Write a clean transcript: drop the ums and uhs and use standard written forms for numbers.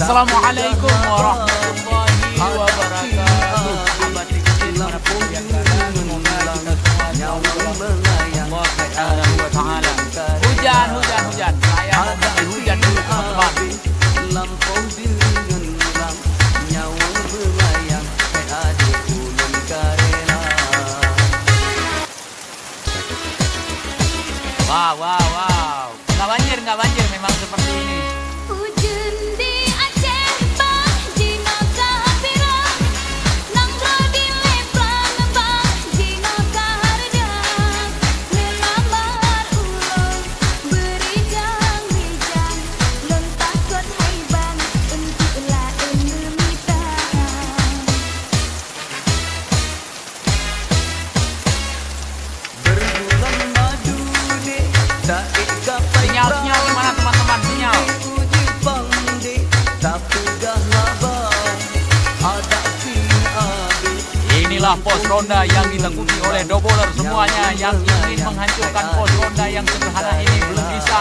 Assalamualaikum warahmatullahi wabarakatuh. Sahabat kecil manapun yang berada, semoga kita semua Allah Subhanahu wa Ta'ala. Hujan. Saya mau beri hujan dulu teman-teman. Lampau dingin malam, nyawa melayang, ada ulun karena. Wow. Nggak banjir memang seperti ini. Sinyal gimana teman-teman? Sinyal. Inilah pos ronda yang ditekuni oleh doboler semuanya. Yang ingin menghancurkan pos ronda yang sederhana ini belum bisa.